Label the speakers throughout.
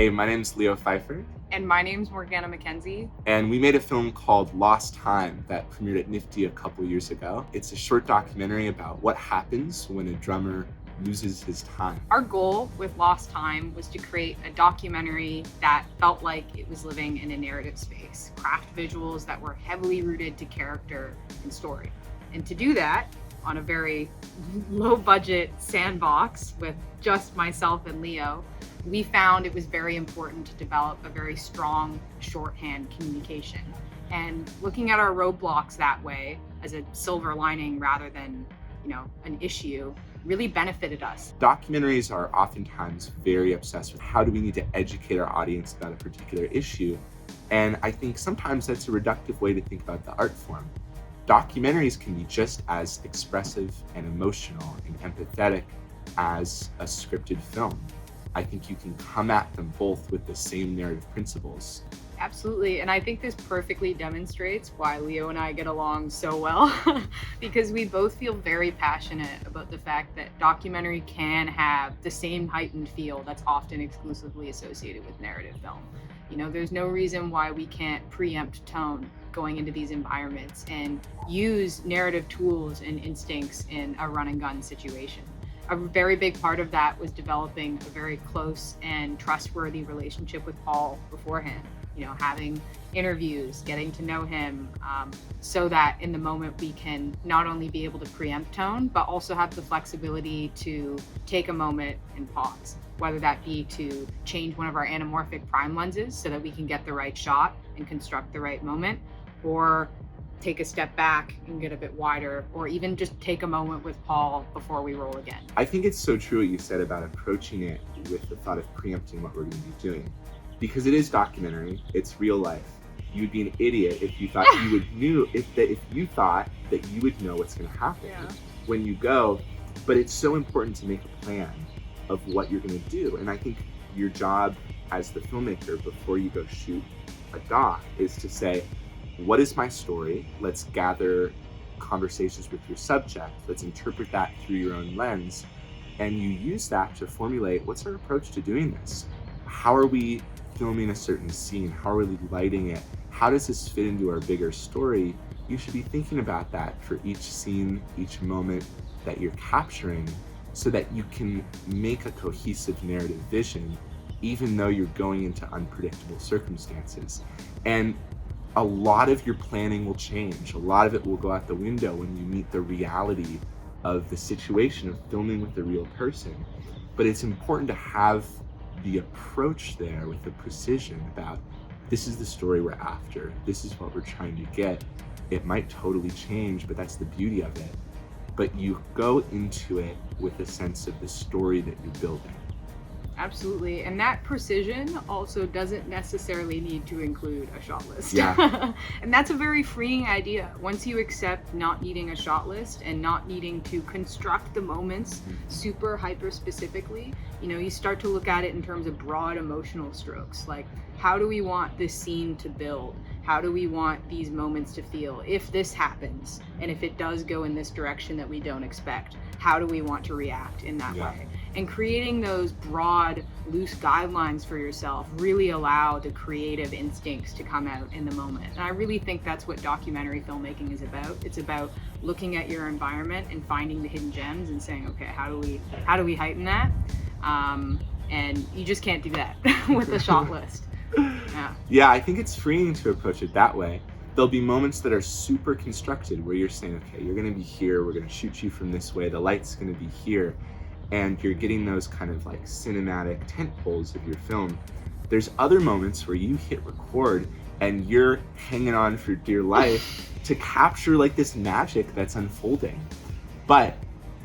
Speaker 1: Hey, my name's Leo Pfeifer.
Speaker 2: And my name's Morgana McKenzie.
Speaker 1: And we made a film called Lost Time that premiered at NFFTY a couple years ago. It's a short documentary about what happens when a drummer loses his time.
Speaker 2: Our goal with Lost Time was to create a documentary that felt like it was living in a narrative space, craft visuals that were heavily rooted to character and story. And to do that on a very low budget sandbox with just myself and Leo, we found it was very important to develop a very strong shorthand communication. And looking at our roadblocks that way as a silver lining rather than, an issue really benefited us.
Speaker 1: Documentaries are oftentimes very obsessed with how do we need to educate our audience about a particular issue. And I think sometimes that's a reductive way to think about the art form. Documentaries can be just as expressive and emotional and empathetic as a scripted film. I think you can come at them both with the same narrative principles.
Speaker 2: Absolutely, and I think this perfectly demonstrates why Leo and I get along so well, because we both feel very passionate about the fact that documentary can have the same heightened feel that's often exclusively associated with narrative film. There's no reason why we can't preempt tone going into these environments and use narrative tools and instincts in a run and gun situation. A very big part of that was developing a very close and trustworthy relationship with Paul beforehand. Having interviews, getting to know him, so that in the moment we can not only be able to preempt tone, but also have the flexibility to take a moment and pause, whether that be to change one of our anamorphic prime lenses so that we can get the right shot and construct the right moment, or take a step back and get a bit wider, or even just take a moment with Paul before we roll again.
Speaker 1: I think it's so true what you said about approaching it with the thought of preempting what we're going to be doing. Because it is documentary, it's real life. You'd be an idiot if you thought if you thought that you would know what's going to happen when you go. But it's so important to make a plan of what you're going to do. And I think your job as the filmmaker before you go shoot a doc is to say, what is my story? Let's gather conversations with your subject. Let's interpret that through your own lens. And you use that to formulate, what's our approach to doing this? How are we filming a certain scene? How are we lighting it? How does this fit into our bigger story? You should be thinking about that for each scene, each moment that you're capturing, so that you can make a cohesive narrative vision, even though you're going into unpredictable circumstances. And a lot of your planning will change. A lot of it will go out the window when you meet the reality of the situation of filming with a real person. But it's important to have the approach there with the precision about, this is the story we're after, this is what we're trying to get. It might totally change, but that's the beauty of it. But you go into it with a sense of the story that you're building.
Speaker 2: Absolutely, and that precision also doesn't necessarily need to include a shot list.
Speaker 1: Yeah.
Speaker 2: And that's a very freeing idea. Once you accept not needing a shot list and not needing to construct the moments super hyper specifically, you start to look at it in terms of broad emotional strokes. Like, how do we want this scene to build? How do we want these moments to feel? If this happens, and if it does go in this direction that we don't expect, how do we want to react in that way? And creating those broad, loose guidelines for yourself really allow the creative instincts to come out in the moment. And I really think that's what documentary filmmaking is about. It's about looking at your environment and finding the hidden gems and saying, okay, how do we heighten that? And you just can't do that with a shot list.
Speaker 1: Yeah, I think it's freeing to approach it that way. There'll be moments that are super constructed where you're saying, okay, you're going to be here, we're going to shoot you from this way, the light's going to be here. And you're getting those kind of like cinematic tent poles of your film. There's other moments where you hit record and you're hanging on for dear life to capture like this magic that's unfolding. But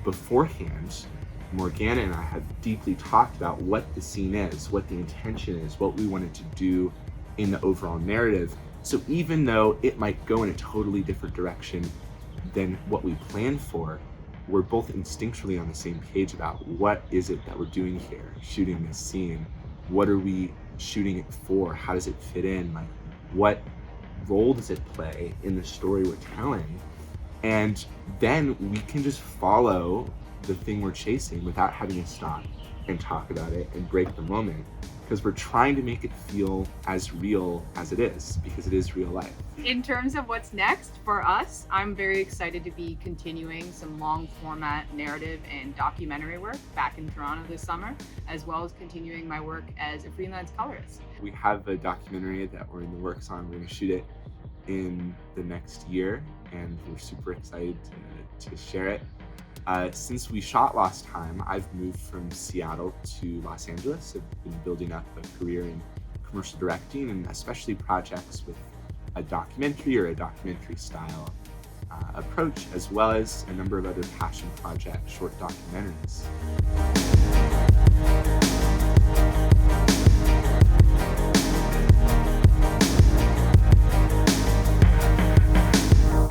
Speaker 1: beforehand, Morgana and I have deeply talked about what the scene is, what the intention is, what we wanted to do in the overall narrative. So even though it might go in a totally different direction than what we planned for, we're both instinctually on the same page about what is it that we're doing here, shooting this scene. What are we shooting it for? How does it fit in? Like, what role does it play in the story we're telling? And then we can just follow the thing we're chasing without having to stop and talk about it and break the moment, because we're trying to make it feel as real as it is, because it is real life.
Speaker 2: In terms of what's next for us, I'm very excited to be continuing some long format narrative and documentary work back in Toronto this summer, as well as continuing my work as a freelance colorist.
Speaker 1: We have a documentary that we're in the works on. We're going to shoot it in the next year, and we're super excited to share it. Since we shot last time, I've moved from Seattle to Los Angeles. I've been building up a career in commercial directing, and especially projects with a documentary or a documentary style approach, as well as a number of other passion projects, short documentaries.